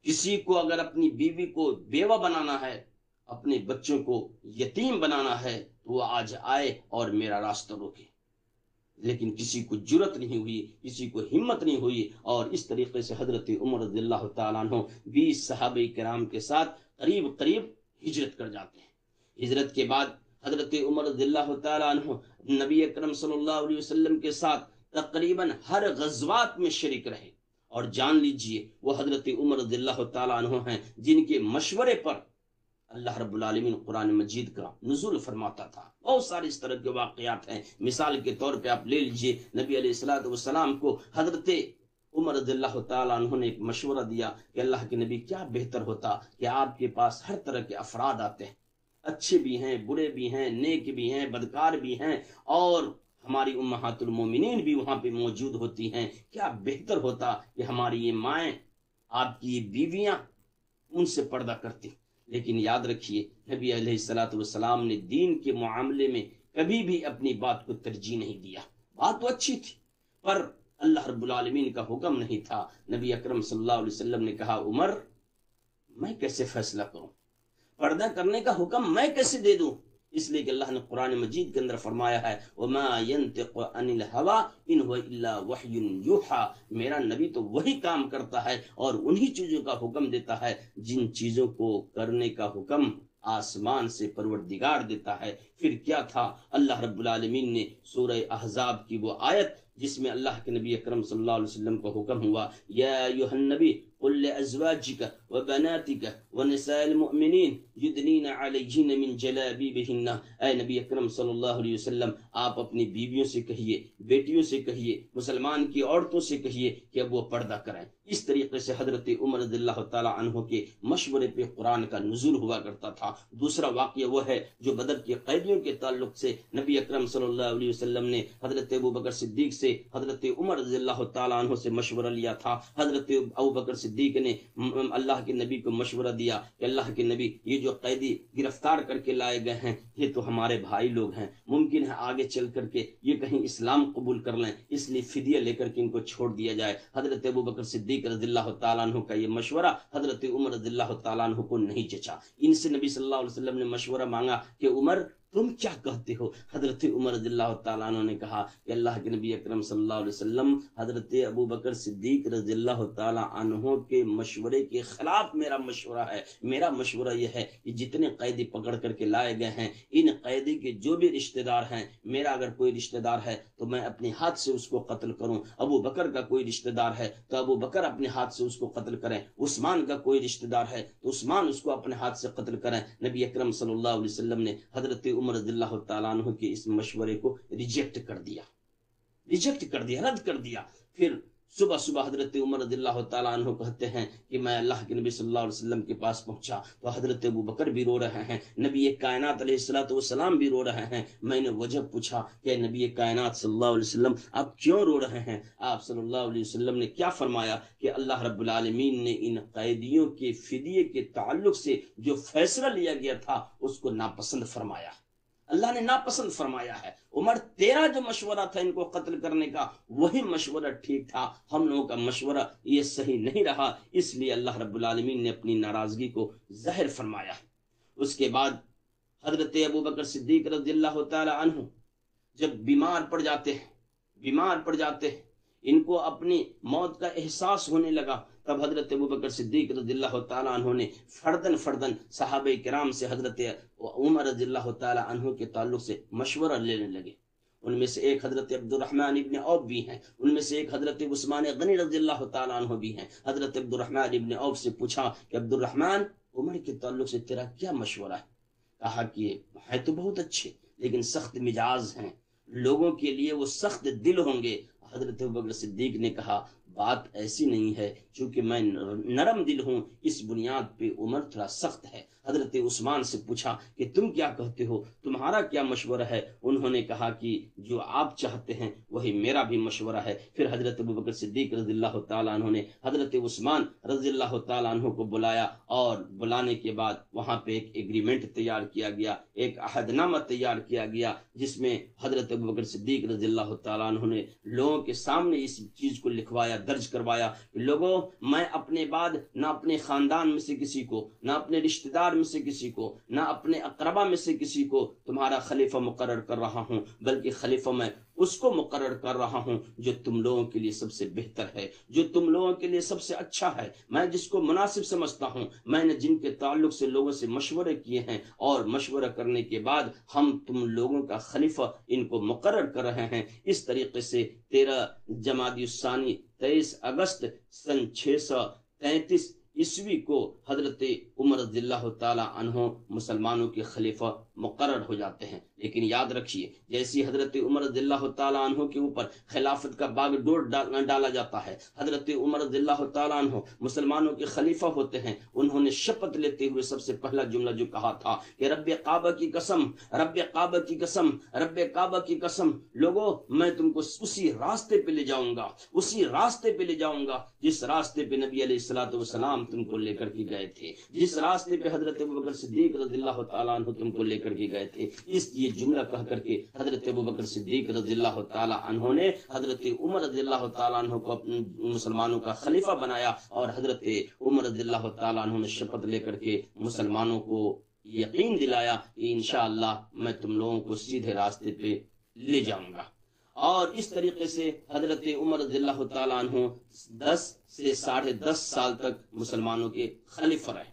کسی کو اگر اپنی بیوی کو بیوہ بنانا ہے، اپنے بچوں کو یتیم بنانا ہے تو وہ آج آئے اور میرا راستہ روکے۔ لیکن کسی کو جرت نہیں ہوئی، کسی کو ہمت نہیں ہوئی، اور اس طریقے سے حضرت عمر رضی اللہ تعالیٰ عنہ 20 صحابہ کرام کے ساتھ قریب قریب ہجرت کر جاتے ہیں۔ ہجرت کے بعد حضرت عمر رضی اللہ تعالیٰ عنہ نبی اکرم صلی اللہ علیہ وسلم کے ساتھ تقریباً ہر غزوات میں شریک رہے، اور جان لیجئے وہ حضرت عمر رضی اللہ تعالیٰ عنہ ہیں جن کے مشورے پر اللہ رب العالمین قرآن مجید کا نزول فرماتا تھا۔ بہت سارے اس طرح کے واقعات ہیں، مثال کے طور پہ آپ لے لیجئے، نبی علیہ الصلوۃ والسلام کو حضرت عمر رضی اللہ تعالیٰ عنہ نے ایک مشورہ دیا کہ اللہ کے نبی کیا بہتر ہوتا کہ آپ کے پاس ہر طرح کے افراد آتے ہیں، اچھے بھی ہیں، برے بھی ہیں، نیک بھی ہیں، بدکار بھی ہیں، اور ہماری امہات المومنین بھی وہاں پہ موجود ہوتی ہیں، کیا بہتر ہوتا کہ ہماری یہ مائیں، آپ کی یہ بیویاں ان سے پردہ کرتی۔ لیکن یاد رکھیے نبی علیہ الصلوۃ والسلام نے دین کے معاملے میں کبھی بھی اپنی بات کو ترجیح نہیں دیا۔ بات تو اچھی تھی پر اللہ رب العالمین کا حکم نہیں تھا۔ نبی اکرم صلی اللہ علیہ وسلم نے کہا عمر میں کیسے فیصلہ کروں، پردہ کرنے کا حکم میں کیسے دے دوں؟ اس لیے کہ اللہ نے قرآن مجید کے اندر فرمایا ہے وَمَا يَنْتِقُ عَنِ الْهَوَىٰ إِنْ هُوَ إِلَّا وَحْيٌ يُوحَىٰ، میرا نبی تو وہی کام کرتا ہے اور انہی چیزوں کا حکم دیتا ہے جن چیزوں کو کرنے کا حکم آسمان سے پروردگار دیتا ہے۔ پھر کیا تھا؟ اللہ رب العالمین نے سورہ احزاب کی وہ آیت جس میں اللہ کے نبی اکرم صلی اللہ علیہ وسلم کو حکم ہوا یا ایھا النبی قل لأزواجک وبناتک ونساء المؤمنین یدنین علیہن من جلابیبہن، اے نبی اکرم صلی اللہ علیہ وسلم آپ اپنی بیویوں سے کہیے، بیٹیوں سے کہیے، مسلمان کی عورتوں سے کہیے کہ اب وہ پردہ کریں۔ اس طریقے سے حضرت عمر رضی اللہ تعالی عنہ کے مشورے پہ قرآن کا نزول ہوا کرتا تھا۔ دوسرا واقعہ وہ ہے جو بدر کے قیدیوں کے تعلق سے نبی اکرم صلی اللہ علیہ وسلم نے حضرت ابوبکر صدیق سے حضرت عمر رضی اللہ تعالی عنہ سے مشورہ لیا تھا۔ حضرت ابوبکر صدیق نے اللہ کے نبی کو مشورہ دیا کہ اللہ کے نبی یہ جو قیدی گرفتار کر کے لائے گئے ہیں یہ تو ہمارے بھائی لوگ ہیں، ممکن ہے آگے چل کر کے یہ کہیں اسلام قبول کر لیں، اس لیے فدیہ لے کر کے ان کو چھوڑ دیا جائے۔ حضرت ابوبکر صدیق رضی اللہ تعالیٰ عنہ کا یہ مشورہ حضرت عمر رضی اللہ تعالیٰ عنہ کو نہیں جچا۔ ان سے نبی صلی اللہ علیہ وسلم نے مشورہ مانگا کہ عمر تم کیا کہتے ہو؟ حضرت عمر رضی اللہ تعالیٰ عنہ نے کہا کہ اللہ کے نبی اکرم صلی اللہ علیہ وسلم حضرت ابوبکر صدیق رضی اللہ تعالیٰ عنہ کے مشورے کے خلاف میرا مشورہ ہے۔ میرا مشورہ یہ ہے کہ جتنے قیدی پکڑ کر کے لائے گئے ہیں ان قیدی کے جو بھی رشتہ دار ہیں، میرا اگر کوئی رشتہ دار ہے تو میں اپنے ہاتھ سے اس کو قتل کروں، ابو بکر کا کوئی رشتہ دار ہے تو ابو بکر اپنے ہاتھ سے اس کو قتل کریں، عثمان کا کوئی رشتہ دار ہے تو عثمان اس کو اپنے ہاتھ سے قتل کریں۔ نبی اکرم صلی اللہ علیہ وسلم نے حضرت عمر رضی اللہ تعالیٰ عنہ کے اس مشورے کو ریجیکٹ کر دیا، رد کر دیا۔ پھر صبح صبح حضرت عمر رضی اللہ تعالیٰ عنہ کہتے ہیں کہ میں اللہ کے نبی صلی اللہ علیہ وسلم کے پاس پہنچا تو حضرت ابو بکر بھی رو رہے ہیں، نبی کائنات علیہ الصلوۃ والسلام بھی رو رہے ہیں۔ میں نے وجہ پوچھا کہ نبی کائنات صلی اللہ علیہ وسلم آپ کیوں رو رہے ہیں؟ آپ صلی اللہ علیہ وسلم نے کیا فرمایا کہ اللہ رب العالمین نے ان قیدیوں کے فدیے کے تعلق سے جو فیصلہ لیا گیا تھا اس کو ناپسند فرمایا، اللہ نے ناپسند فرمایا ہے۔ عمر تیرا جو مشورہ تھا ان کو قتل کرنے کا وہی مشورہ ٹھیک تھا، ہم لوگوں کا مشورہ یہ صحیح نہیں رہا، اس لیے اللہ رب العالمین نے اپنی ناراضگی کو ظاہر فرمایا۔ اس کے بعد حضرت ابوبکر صدیق رضی اللہ تعالی عنہ جب بیمار پڑ جاتے ہیں، ان کو اپنی موت کا احساس ہونے لگا تب حضرت ابوبکر صدیق رضی اللہ تعالیٰ عنہ نے فردن فردن صحابہ کرام سے حضرت عمر رضی اللہ تعالیٰ عنہ کے تعلق سے مشورہ لینے لگے. ان میں سے ایک حضرت عبد الرحمن ابن عوف بھی ہیں، ان میں سے ایک حضرت عثمان غنی رضی اللہ تعالیٰ عنہ بھی ہیں. حضرت عبد الرحمن ابن عوف سے پوچھا کہ عبد الرحمن، عمر کے تعلق سے تیرا کیا مشورہ ہے؟ کہا کہ ہے تو بہت اچھے لیکن سخت مزاج ہیں، لوگوں کے لیے وہ سخت دل ہوں گے. حضرت ابوبکر صدیق نے کہا بات ایسی نہیں ہے، چونکہ میں نرم دل ہوں اس بنیاد پہ عمر تھوڑا سخت ہے. حضرت عثمان سے پوچھا کہ تم کیا کہتے ہو، تمہارا کیا مشورہ ہے؟ انہوں نے کہا کہ جو آپ چاہتے ہیں وہی میرا بھی مشورہ ہے. پھر حضرت ابوبکر صدیق رضی اللہ تعالیٰ عنہ نے حضرت عثمان رضی اللہ تعالیٰ عنہ کو بلایا، اور بلانے کے بعد وہاں پہ ایک ایگریمنٹ تیار کیا گیا، ایک عہد نامہ تیار کیا گیا، جس میں حضرت ابوبکر صدیق رضی اللہ تعالیٰ عنہ نے لوگوں کے سامنے اس چیز کو لکھوایا، درج کروایا. لوگوں، میں اپنے بعد نہ اپنے خاندان میں سے کسی کو، نہ اپنے رشتہ دار میں سے کسی کو، نہ اپنے اقربا میں سے کسی کو تمہارا خلیفہ مقرر کر رہا ہوں، بلکہ خلیفہ میں اس کو مقرر کر رہا ہوں جو تم لوگوں کے لیے سب سے بہتر ہے، جو تم لوگوں کے لیے سب سے اچھا ہے. میں جس کو مناسب سمجھتا ہوں، میں نے جن کے تعلق سے لوگوں سے مشورے کیے ہیں، اور مشورہ کرنے کے بعد ہم تم لوگوں کا خلیفہ ان کو مقرر کر رہے ہیں. اس طریقے سے 13 جمادی الثانی 23 اگست سن 633 عیسوی کو حضرت عمر رضی اللہ تعالیٰ عنہ مسلمانوں کے خلیفہ مقرر ہو جاتے ہیں. لیکن یاد رکھیے، جیسی حضرت عمر رضی اللہ تعالیٰ عنہ کے اوپر خلافت کا باغ ڈور ڈالا جاتا ہے، حضرت عمر رضی اللہ تعالیٰ عنہ مسلمانوں کے خلیفہ ہوتے ہیں. انہوں نے شپت لیتے ہوئے سب سے پہلا جملہ جو کہا تھا کہ رب کعبہ کی قسم، رب کعبہ کی قسم، رب کعبہ کی قسم، لوگوں میں تم کو اسی راستے پہ لے جاؤں گا، اسی راستے پہ لے جاؤں گا جس راستے پہ نبی علیہ الصلوۃ والسلام تم کو لے کر کے گئے تھے، جس راستے پہ حضرت ابوبکر صدیق رضی اللہ تعالیٰ عنہ تم کو لے کر کے گئے تھے. یہ جملہ کہہ کر کے حضرت ابوبکر صدیق رضی اللہ تعالیٰ عنہ نے حضرت عمر رضی اللہ تعالیٰ عنہ کو مسلمانوں کا خلیفہ بنایا، اور حضرت عمر رضی اللہ تعالیٰ عنہ نے شپت لے کر کے مسلمانوں کو یقین دلایا کہ انشاءاللہ میں تم لوگوں کو سیدھے راستے پہ لے جاؤں گا. اور اس طریقے سے حضرت عمر رضی اللہ تعالیٰ عنہ 10 سے 10.5 سال تک مسلمانوں کے خلیفہ رہے.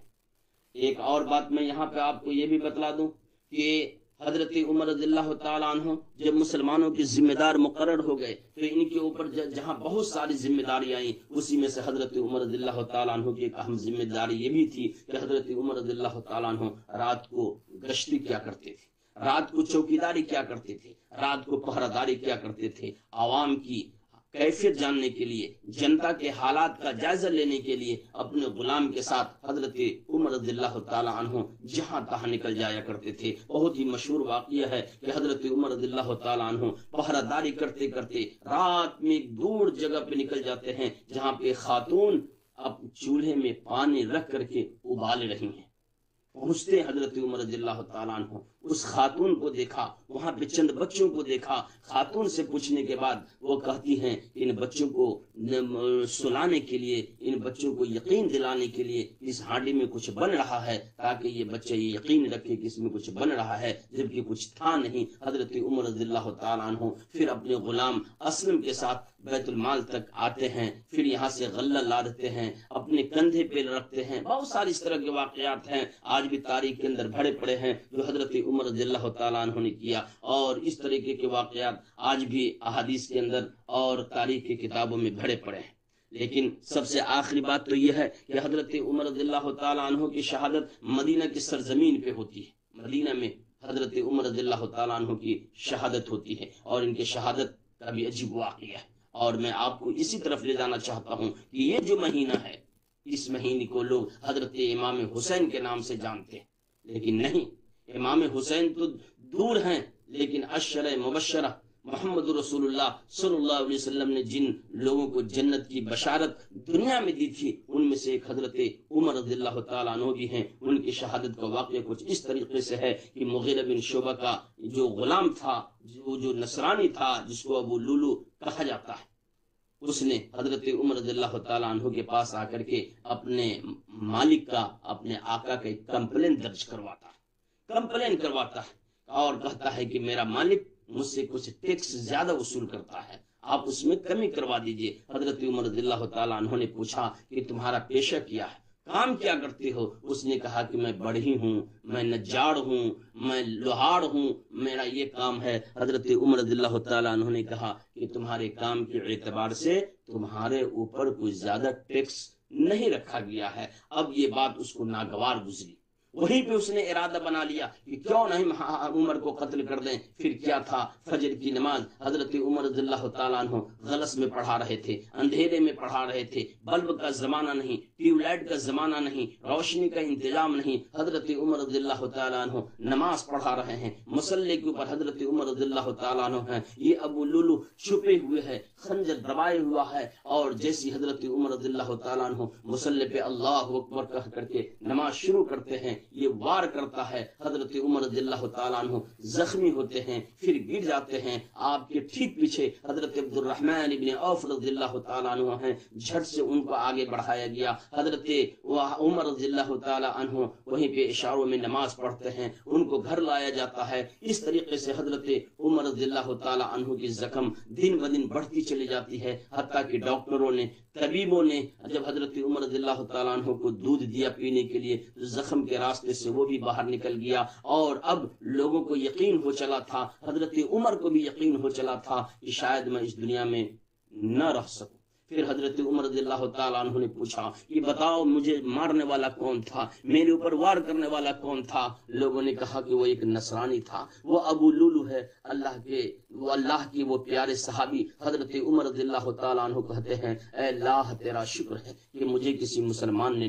ایک اور بات میں یہاں پہ آپ کو یہ بھی بتلا دوں کہ حضرت عمر رضی اللہ تعالیٰ عنہ جب مسلمانوں کے ذمہ دار مقرر ہو گئے تو ان کے اوپر جہاں بہت ساری ذمہ داری آئیں، اسی میں سے حضرت عمر رضی اللہ تعالیٰ عنہ کی ایک اہم ذمہ داری یہ بھی تھی کہ حضرت عمر رضی اللہ تعالیٰ عنہ رات کو گشتی کیا کرتے تھے، رات کو چوکیداری کیا کرتے تھے، رات کو پہرہ داری کیا کرتے تھے. عوام کی کیفیت جاننے کے لیے، جنتا کے حالات کا جائزہ لینے کے لیے اپنے غلام کے ساتھ حضرت عمر رضی اللہ تعالیٰ عنہ جہاں تہاں نکل جایا کرتے تھے. بہت ہی مشہور واقعہ ہے کہ حضرت عمر رضی اللہ تعالیٰ عنہ پہرہ داری کرتے کرتے رات میں دور جگہ پہ نکل جاتے ہیں جہاں پہ خاتون اب چولہے میں پانی رکھ کر کے ابال رہی ہیں. پہنچتے حضرت عمر رضی اللہ تعالیٰ عنہ اس خاتون کو دیکھا، وہاں پہ چند بچوں کو دیکھا. خاتون سے پوچھنے کے بعد وہ کہتی ہیں کہ ان بچوں کو سلانے کے لیے، ان بچوں کو یقین دلانے کے لیے اس ہانڈی میں کچھ بن رہا ہے تاکہ یہ بچہ یہ یقین رکھے کہ اس میں کچھ بن رہا ہے، جبکہ کچھ تھا نہیں. حضرت عمر رضی اللہ تعالیٰ عنہ پھر اپنے غلام اسلم کے ساتھ بیت المال تک آتے ہیں، پھر یہاں سے غلہ لادتے ہیں، اپنے کندھے پہ رکھتے ہیں. بہت ساری اس طرح کے واقعات ہیں آج بھی تاریخ کے اندر بھرے پڑے ہیں جو حضرت عمر رضی اللہ تعالیٰ عنہ نے کیا. اور اس طریقے کے واقعات آج بھی احادیث کے اندر اور تاریخ کی کتابوں میں بھرے پڑے ہیں. لیکن سب سے آخری بات تو یہ ہے کہ حضرت عمر رضی اللہ تعالیٰ عنہ کی شہادت مدینہ کی سرزمین پہ ہوتی ہے. مدینہ میں حضرت عمر رضی اللہ تعالیٰ عنہ کی شہادت ہوتی ہے، اور ان کی شہادت کا بھی عجیب واقعہ ہے. اور میں آپ کو اسی طرف لے جانا چاہتا ہوں کہ یہ جو مہینہ ہے، اس مہینے کو لوگ حضرت امام حسین کے نام سے جانتے ہیں، لیکن نہیں، امام حسین تو دور ہیں، لیکن عشرہ مبشرہ محمد رسول اللہ صلی اللہ علیہ وسلم نے جن لوگوں کو جنت کی بشارت دنیا میں دی تھی ان میں سے ایک حضرت عمر رضی اللہ تعالیٰ عنہ بھی ہیں. ان کی شہادت کا واقعہ کچھ اس طریقے سے ہے کہ مغیرہ بن شعبہ کا جو غلام تھا، جو نصرانی تھا، جس کو ابو لولو کہا جاتا ہے، اس نے حضرت عمر رضی اللہ تعالیٰ عنہ کے پاس آ کر کے اپنے مالک کا، اپنے آقا کا ایک کمپلین درج کرواتا ہے اور کہتا ہے کہ میرا مالک مجھ سے کچھ ٹیکس زیادہ وصول کرتا ہے. آپ اس میں کمی کروا دیجئے۔ حضرت عمر رضی اللہ تعالیٰ عنہ نے پوچھا کہ تمہارا پیشہ کیا ہے، کام کیا کرتے ہو؟ اس نے کہا کہ میں بڑھئی ہوں، میں نجار ہوں، میں لوہار ہوں، میرا یہ کام ہے۔ حضرت عمر رضی اللہ تعالیٰ عنہ نے کہا کہ تمہارے کام کے اعتبار سے تمہارے اوپر کوئی زیادہ ٹیکس نہیں رکھا گیا ہے۔ اب یہ بات اس کو ناگوار گزری، وہیں پہ اس نے ارادہ بنا لیا کہ کیوں نہیں عمر کو قتل کر دیں۔ پھر کیا تھا، فجر کی نماز حضرت عمر رضی اللہ تعالیٰ عنہ غلس میں پڑھا رہے تھے، اندھیرے میں پڑھا رہے تھے، بلب کا زمانہ نہیں، ٹیوب لائٹ کا زمانہ نہیں، روشنی کا انتظام نہیں، حضرت عمر رضی اللہ تعالیٰ عنہ نماز پڑھا رہے ہیں۔ مصلی کے اوپر حضرت عمر رضی اللہ تعالیٰ عنہ ہیں، یہ ابو لولو چھپے ہوئے ہے، خنجر دبائے ہوا ہے، اور جیسی حضرت عمر رضی اللہ تعالیٰ عنہ مصلی پہ اللہ اکبر کہہ کر کے نماز شروع کرتے ہیں، یہ وار کرتا ہے، حضرت عمر رضی اللہ تعالیٰ عنہ زخمی ہوتے ہیں، پھر گر جاتے ہیں۔ آپ کے ٹھیک پیچھے حضرت عبد الرحمن ابن عوف رضی اللہ تعالیٰ عنہ ہیں، جھٹ سے ان کو آگے بڑھایا گیا۔ حضرت عمر رضی اللہ تعالیٰ عنہ وہیں پہ اشاروں میں نماز پڑھتے ہیں، ان کو گھر لایا جاتا ہے۔ اس طریقے سے حضرت عمر رضی اللہ تعالیٰ عنہ کی زخم دن بدن بڑھتی چلی جاتی ہے، حتیٰ کہ ڈاکٹروں نے، طبیبوں نے جب حضرت عمر رضی اللہ تعالیٰ عنہ کو دودھ دیا پینے کے لیے، زخم کے راستے سے وہ بھی باہر نکل گیا، اور اب لوگوں کو یقین ہو چلا تھا، حضرت عمر کو بھی یقین ہو چلا تھا کہ شاید میں اس دنیا میں نہ رہ سکوں۔ پھر حضرت عمر رضی اللہ تعالیٰ عنہ نے پوچھا کہ بتاؤ مجھے مارنے والا کون تھا، میرے اوپر وار کرنے والا کون تھا؟ لوگوں نے کہا کہ وہ ایک نصرانی تھا، وہ ابو لولو ہے، اللہ کے وہ پیارے صحابی۔ حضرت عمر رضی اللہ تعالیٰ عنہ کہتے ہیں اے اللہ تیرا شکر ہے کہ مجھے کسی مسلمان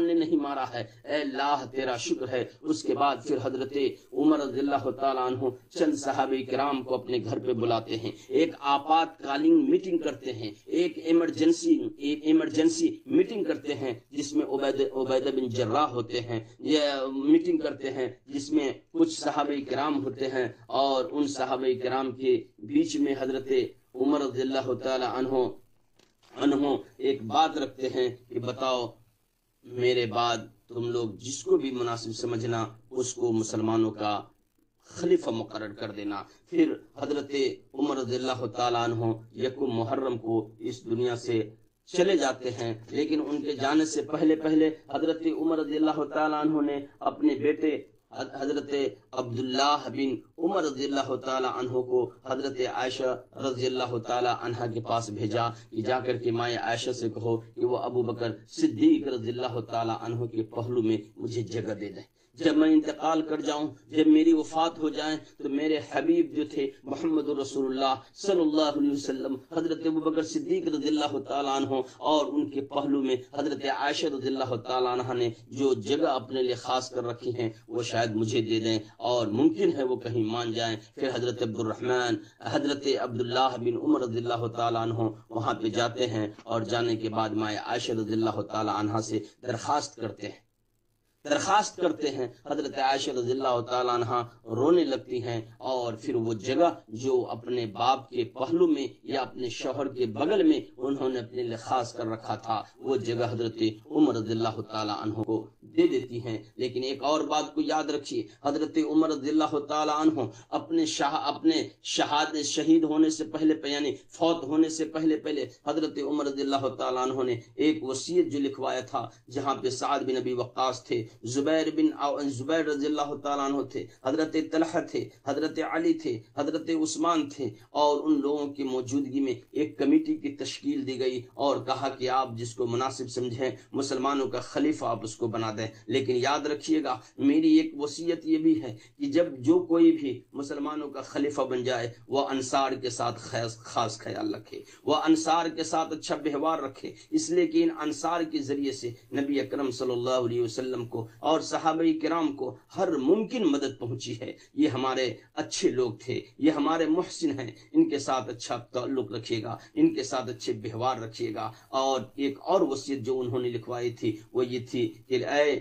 نے نہیں مارا ہے، اے اللہ تیرا شکر ہے۔ اس کے بعد پھر حضرت عمر رضی اللہ تعالیٰ عنہ چند صحابہ کرام کو اپنے گھر پہ بلاتے ہیں، ایک آپات کالین میٹنگ کرتے ہیں، ایک ایمرجنسی میٹنگ کرتے ہیں، جس میں عبیدہ بن جراح ہوتے ہیں، یہ میٹنگ کرتے ہیں جس میں کچھ صحابہ کرام ہوتے ہیں، اور ان صحابہ کرام کے بیچ میں حضرت عمر رضی اللہ تعالی عنہ ایک بات رکھتے ہیں کہ بتاؤ میرے بعد تم لوگ جس کو بھی مناسب سمجھنا اس کو مسلمانوں کا خلیفہ مقرر کر دینا۔ پھر حضرت عمر رضی اللہ تعالیٰ عنہ یکم محرم کو اس دنیا سے چلے جاتے ہیں، لیکن ان کے جانے سے پہلے حضرت عمر رضی اللہ تعالیٰ عنہ نے اپنے بیٹے حضرت عبداللہ بن عمر رضی اللہ تعالیٰ عنہ کو حضرت عائشہ رضی اللہ تعالیٰ عنہ کے پاس بھیجا کہ جا کر کے مائیں عائشہ سے کہو کہ وہ ابو بکر صدیق رضی اللہ تعالیٰ عنہ کے پہلو میں مجھے جگہ دے دیں، جب میں انتقال کر جاؤں، جب میری وفات ہو جائیں تو میرے حبیب جو تھے محمد رسول اللہ صلی اللہ علیہ وسلم، حضرت ابوبکر صدیق رضی اللہ تعالیٰ عنہ اور ان کے پہلو میں حضرت عائشہ رضی اللہ تعالیٰ عنہ نے جو جگہ اپنے لیے خاص کر رکھی ہیں وہ شاید مجھے دے دیں، اور ممکن ہے وہ کہیں مان جائیں۔ پھر حضرت حضرت عبداللہ بن عمر رضی اللہ تعالیٰ عنہ وہاں پہ جاتے ہیں، اور جانے کے بعد مائیں عائشہ رضی اللہ تعالیٰ عنہ سے درخواست کرتے ہیں۔ حضرت عائشہ رضی اللہ تعالیٰ عنہ رونے لگتی ہیں، اور پھر وہ جگہ جو اپنے باپ کے پہلو میں یا اپنے شوہر کے بغل میں انہوں نے اپنے لیے خاص کر رکھا تھا، وہ جگہ حضرت عمر رضی اللہ تعالیٰ عنہ کو دے دیتی ہیں۔ لیکن ایک اور بات کو یاد رکھیے، حضرت عمر رضی اللہ تعالیٰ عنہ اپنے شہید ہونے سے پہلے، یعنی فوت ہونے سے پہلے حضرت عمر رضی اللہ تعالیٰ عنہ نے ایک وصیت جو لکھوایا تھا، جہاں پہ سعد بن ابی وقاص تھے، زبیر رضی اللہ تعالیٰ عنہ تھے، حضرت طلحہ تھے، حضرت علی تھے، حضرت عثمان تھے، اور ان لوگوں کی موجودگی میں ایک کمیٹی کی تشکیل دی گئی، اور کہا کہ آپ جس کو مناسب سمجھیں مسلمانوں کا خلیفہ آپ اس کو بنا دیں۔ لیکن یاد رکھیے گا، میری ایک وصیت یہ بھی ہے کہ جب جو کوئی بھی مسلمانوں کا خلیفہ بن جائے وہ انصار کے ساتھ خاص خیال رکھے، وہ انصار کے ساتھ اچھا ویوہار رکھے، اس لیے کہ ان انصار کے ذریعے سے نبی اکرم صلی اللہ علیہ وسلم کو اور صحابہ کرام کو ہر ممکن مدد پہنچی ہے۔ یہ ہمارے اچھے لوگ تھے، یہ ہمارے محسن ہیں، ان کے ساتھ اچھا تعلق رکھیے گا، ان کے ساتھ اچھے ویوہار رکھیے گا۔ اور ایک اور وصیت جو انہوں نے لکھوائی تھی وہ یہ تھی کہ اے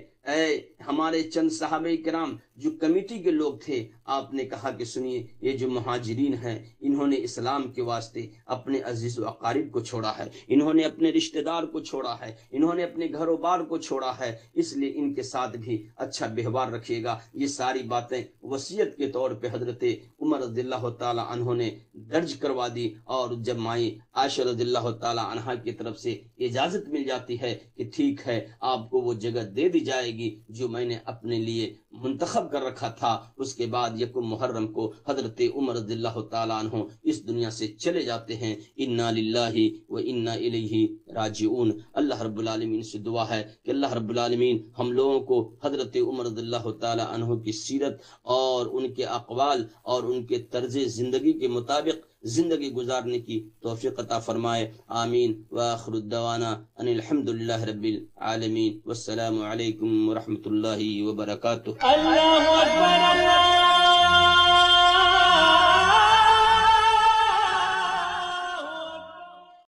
ہمارے چند صحابہ کرام جو کمیٹی کے لوگ تھے، آپ نے کہا کہ سنیے، یہ جو مہاجرین ہیں انہوں نے اسلام کے واسطے اپنے عزیز و اقارب کو چھوڑا ہے، انہوں نے اپنے رشتہ دار کو چھوڑا ہے، انہوں نے اپنے گھر و بار کو چھوڑا ہے، اس لیے ان کے ساتھ بھی اچھا ویوہار رکھیے گا۔ یہ ساری باتیں وصیت کے طور پہ حضرت عمر رضی اللہ تعالی عنہ نے درج کروا دی، اور جب مائی عائشہ رضی اللہ تعالی عنہا کی طرف سے اجازت مل جاتی ہے کہ ٹھیک ہے آپ کو وہ جگہ دے دی جائے گی جو میں نے اپنے لیے منتخب کر رکھا تھا، اس کے بعد یکم محرم کو حضرت عمر رضی اللہ تعالی عنہ اس دنیا سے چلے جاتے ہیں۔ انا للہ و انا الیہ راجعون۔ اللہ رب العالمین سے دعا ہے کہ اللہ رب العالمین ہم لوگوں کو حضرت عمر رضی اللہ تعالی عنہ کی سیرت اور ان کے اقوال اور ان کے طرز زندگی کے مطابق زندگی گزارنے کی توفیق عطا فرمائے، آمین۔ وآخر الدعوانا ان الحمد للہ رب العالمین، والسلام علیکم ورحمۃ اللہ وبرکاتہ۔ اللہ اکبر اللہ